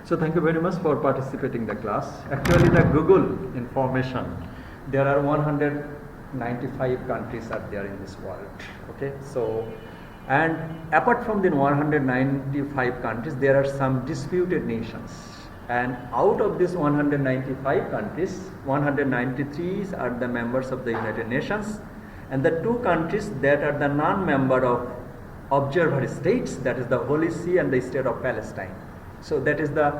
So thank you very much for participating in the class. Actually, the Google information, there are 195 countries are there in this world. Okay, so and apart from the 195 countries, there are some disputed nations. And out of these 195 countries, 193 are the members of the United Nations, and the two countries that are the non-member of observer states, that is the Holy See and the state of Palestine. So that is the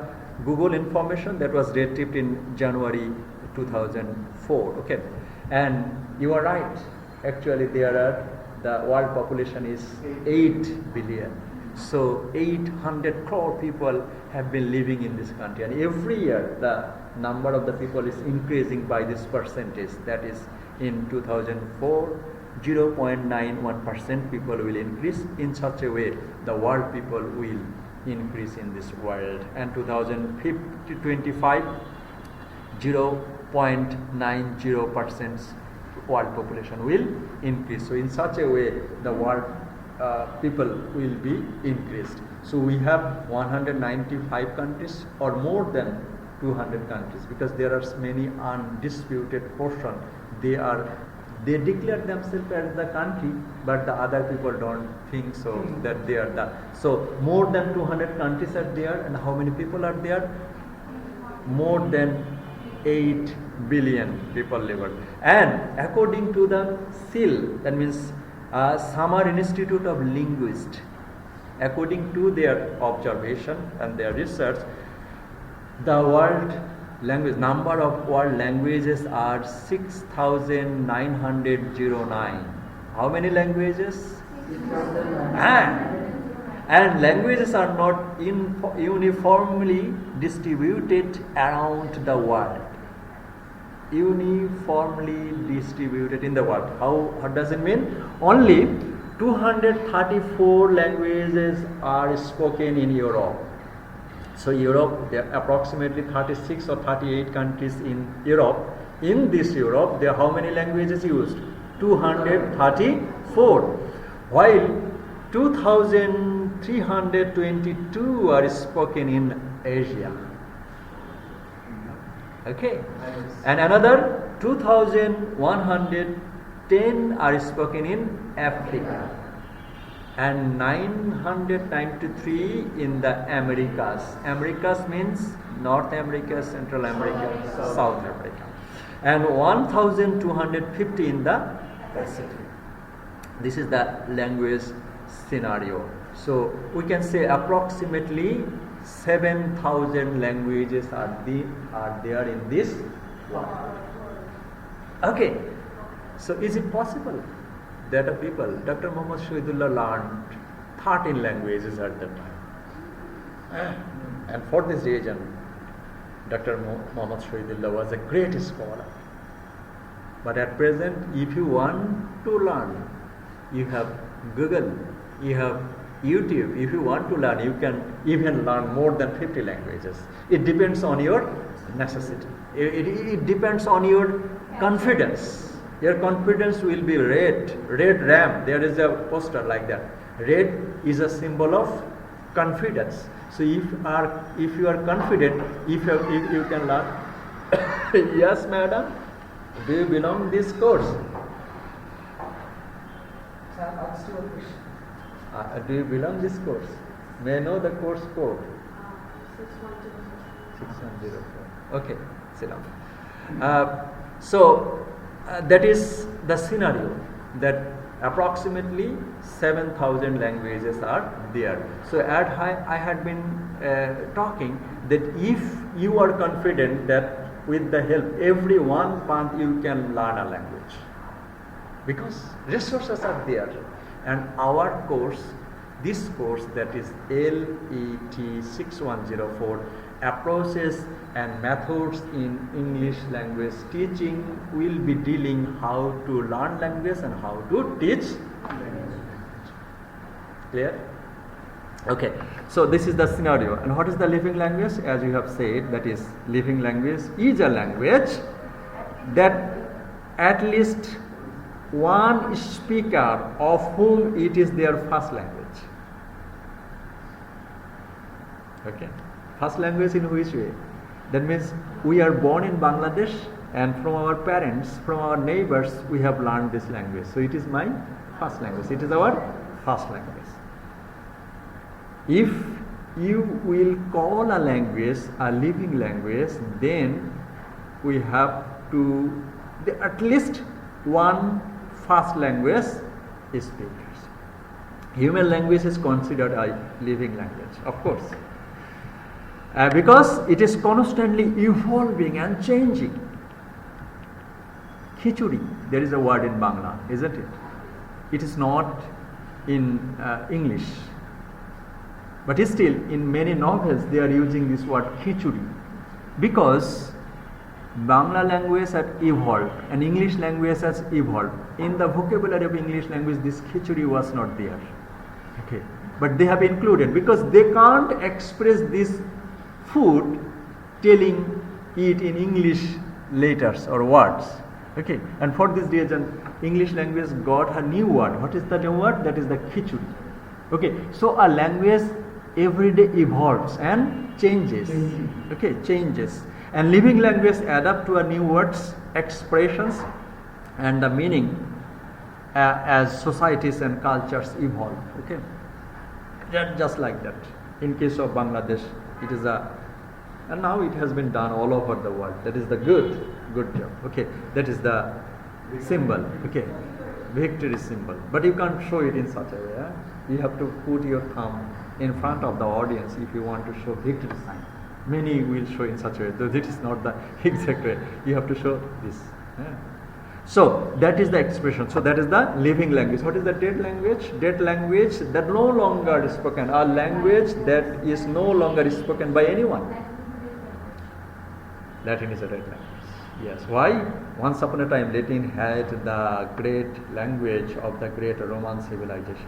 Google information that was retrieved in January 2004. Okay, and you are right. Actually, the world population is 8 billion. So 800 crore people have been living in this country, and every year the number of the people is increasing by this percentage. That is, in 2004, 0.91% people will increase. In such a way, the world people will increase in this world, and 2025, 0.90% world population will increase. So in such a way, the world people will be increased. So we have 195 countries or more than 200 countries, because there are many undisputed portion. They declare themselves as the country, but the other people don't think so that they are the. So more than 200 countries are there, and how many people are there? More than 8 billion people live. And according to the SIL, that means Summer Institute of Linguists, according to their observation and their research, the world language number of world languages are 6,909. How many languages? And languages are not uniformly distributed around the world. Uniformly distributed in the world. How does it mean? Only 234 languages are spoken in Europe. So Europe, there are approximately 36 or 38 countries in Europe. In this Europe, there are how many languages used? 234. While 2,322 are spoken in Asia. Okay, and another 2,110 are spoken in Africa, and 993 in the Americas. Americas means North America, Central America, South America, and 1,250 in the Pacific. This is the language scenario. So we can say approximately 7,000 languages are there in this world. Okay, so is it possible that a people, Dr. Muhammad Shahidullah learned 13 languages at that time? And for this reason, Dr. Muhammad Shahidullah was a great scholar. But at present, if you want to learn, you have Google, you have YouTube. If you want to learn, you can even learn more than 50 languages. It depends on your necessity. It depends on your confidence. Your confidence will be red RAM. There is a poster like that. Red is a symbol of confidence. So if you are confident, if you can learn. Yes, madam. Do you belong this course? Do you belong this course? May I know the course code? 6104. Okay, sit down. So that is the scenario, that approximately 7,000 languages are there. So I had been talking that if you are confident that with the help every 1 month you can learn a language, because resources are there. And our course, this course, that is ELT 6104, approaches and methods in English language teaching, will be dealing how to learn language and how to teach language. Clear? Okay, so this is the scenario. And what is the living language? As you have said, that is, living language is a language that at least one speaker of whom it is their first language. Okay, First language in which way? That means we are born in Bangladesh, and from our parents, from our neighbors, we have learned this language. So it is my first language. It is our first language. If you will call a language a living language, then we have to at least one first language speakers. Human language is considered a living language, of course, because it is constantly evolving and changing. Khichuri, there is a word in Bangla, isn't it? It is not in English, but still in many novels they are using this word khichuri, because Bangla language has evolved and English language has evolved. In the vocabulary of English language, this khichuri was not there. Okay, but they have included, because they can't express this food telling it in English letters or words. Okay, and for this reason English language got a new word. What is the new word? That is the khichuri. Okay, so a language every day evolves and changes. Okay, changes, and living language adapt to a new words, expressions, and the meaning as societies and cultures evolve. Okay, just like that. In case of Bangladesh, it is and now it has been done all over the world. That is the good job. Okay, that is the symbol. Okay, victory symbol. But you can't show it in such a way. You have to put your thumb in front of the audience if you want to show victory sign. Many will show in such a way, though this is not the exact way. You have to show this. So that is the expression. So that is the living language. What is the dead language? Dead language that no longer is spoken. A language that is no longer spoken by anyone. Latin is a dead language. Yes. Why? Once upon a time, Latin had the great language of the great Roman civilization.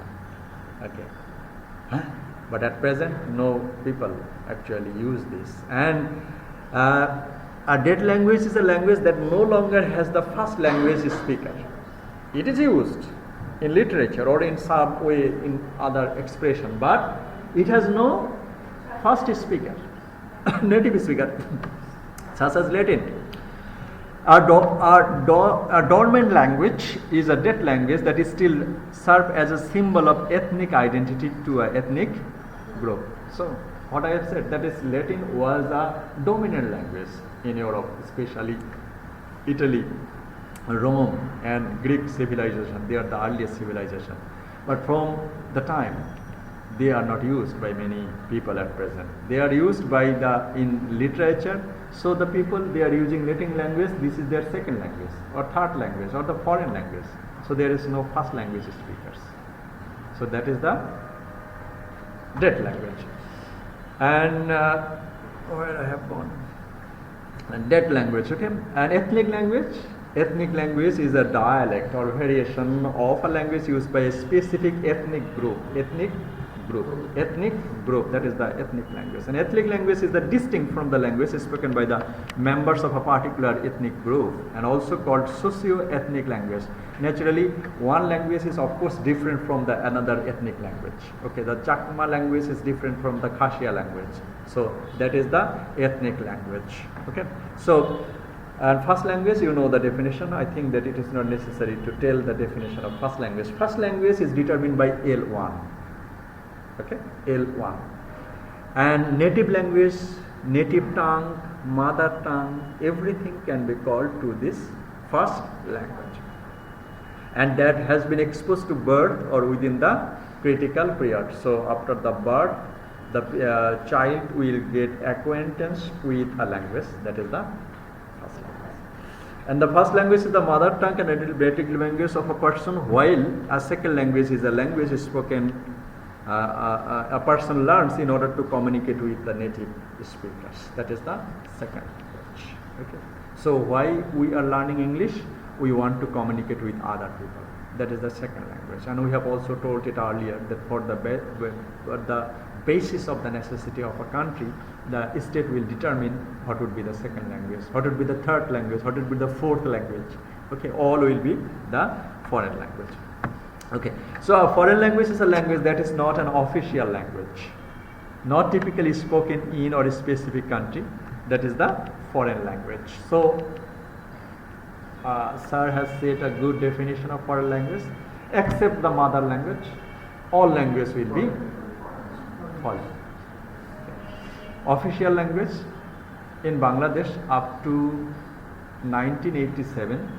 Okay. But at present, no people actually use this. And a dead language is a language that no longer has the first language speaker. It is used in literature or in some way in other expression, but it has no first speaker, native speaker, such as Latin. A dormant language is a dead language that is still serve as a symbol of ethnic identity to an ethnic group. So what I have said, that is Latin was a dominant language in Europe, especially Italy, Rome and Greek civilization. They are the earliest civilization. But from the time, they are not used by many people at present. They are used in literature. So the people, they are using Latin language. This is their second language or third language or the foreign language. So there is no first language speakers. So that is the dead language. And where I have gone? And dead language. Okay. And ethnic language. Ethnic language is a dialect or variation of a language used by a specific ethnic group. Ethnic group, that is the ethnic language. And ethnic language is distinct from the language spoken by the members of a particular ethnic group, and also called socio-ethnic language. Naturally, one language is of course different from the another ethnic language. Okay, the Chakma language is different from the Khassia language. So that is the ethnic language. Okay, so and first language, you know the definition. I think that it is not necessary to tell the definition of first language. First language is determined by L1. Okay, L1. And native language, native tongue, mother tongue, everything can be called to this first language. And that has been exposed to birth or within the critical period. So after the birth, the child will get acquaintance with a language, that is the first language. And the first language is the mother tongue and native language of a person, while a second language is a language spoken a person learns in order to communicate with the native speakers. That is the second language. Okay. So why we are learning English? We want to communicate with other people. That is the second language. And we have also told it earlier that for the basis of the necessity of a country, the state will determine what would be the second language, what would be the third language, what would be the fourth language. Okay, all will be the foreign language. Okay, so a foreign language is a language that is not an official language. not typically spoken in or a specific country, that is the foreign language. So sir has said a good definition of foreign language. Except the mother language, all language will be foreign. Official language in Bangladesh up to 1987,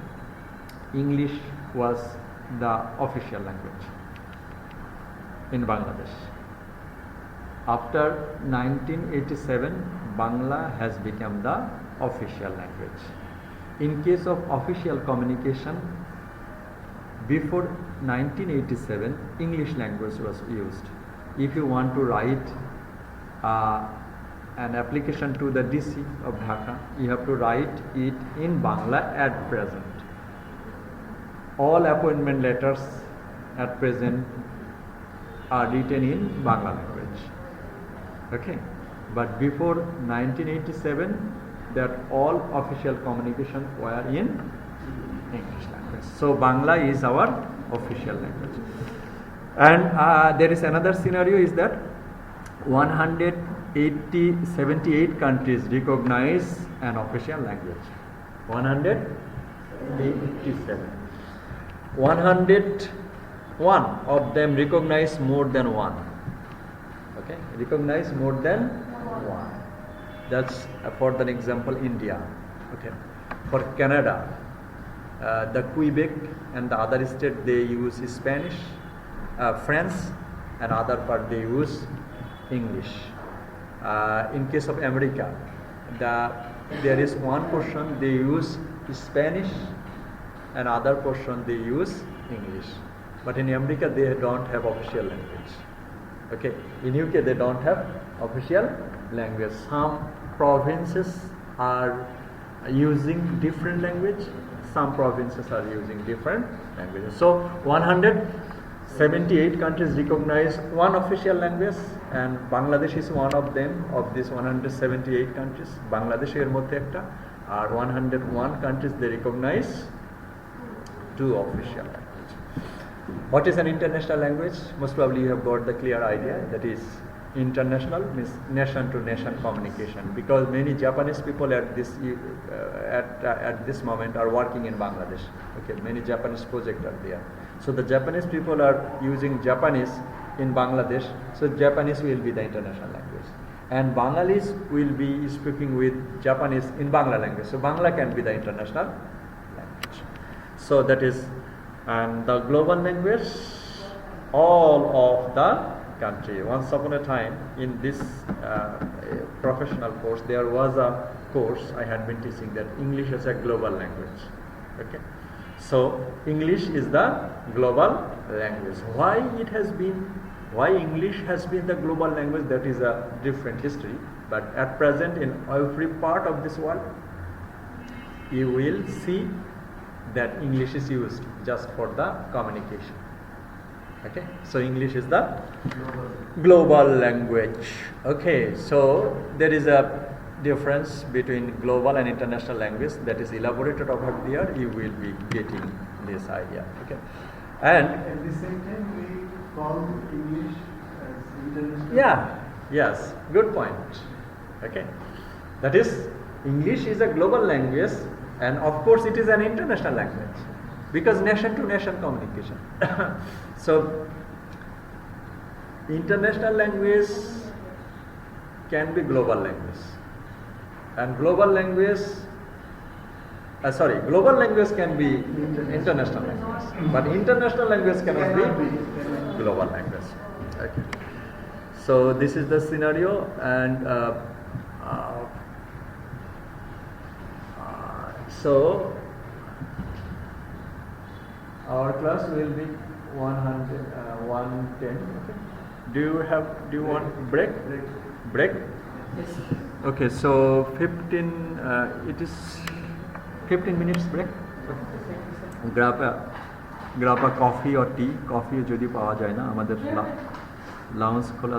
English was the official language in Bangladesh. After 1987, Bangla has become the official language. In case of official communication, before 1987, English language was used. If you want to write an application to the DC of Dhaka, you have to write it in Bangla at present. All appointment letters at present are written in Bangla language. Okay, but before 1987, that all official communications were in English language. So Bangla is our official language. And there is another scenario is that 78 countries recognize an official language. 187. 101 of them recognize more than one. Okay, recognize more than one. That's for the example India. Okay, for Canada, the Quebec and the other state they use Spanish, French, and other part they use English. In case of America, there is one portion they use Spanish and other portion they use English. But in America they don't have official language. Okay, in UK they don't have official language. Some provinces are using different language. Some provinces are using different languages. So 178 countries recognize one official language, and Bangladesh is one of them. Of these 178 countries, Bangladesh er moddhe ekta, R 101 countries they recognize two official languages. What is an international language? Most probably you have got the clear idea. That is, international means nation to nation communication, because many Japanese people at this moment are working in Bangladesh. Okay, many Japanese projects are there. So the Japanese people are using Japanese in Bangladesh, so Japanese will be the international language, and Bengalis will be speaking with Japanese in Bangla language, so Bangla can be the international language. So that is, and the global language, all of the country. Once upon a time in this professional course, there was a course I had been teaching that English is a global language. Okay, so English is the global language. Why English has been the global language, that is a different history. But at present, in every part of this world, you will see that English is used just for the communication. Okay, so English is the global language. Okay, so there is a difference between global and international language that is elaborated over there. You will be getting this idea. Okay, and at the same time we call English as international. Yeah, yes, good point. Okay, that is, English is a global language, and of course it is an international language, because nation to nation communication. So international language can be global language, and global language can be international language, but international language cannot be global language. Okay, so this is the scenario, and so our class will be 110. Okay. Do you want break? Break? Yes. Okay, so 15. It is 15 minutes break. Grab a coffee or tea. Coffee যদি পাওয়া যায় না আমাদের lounge খোলা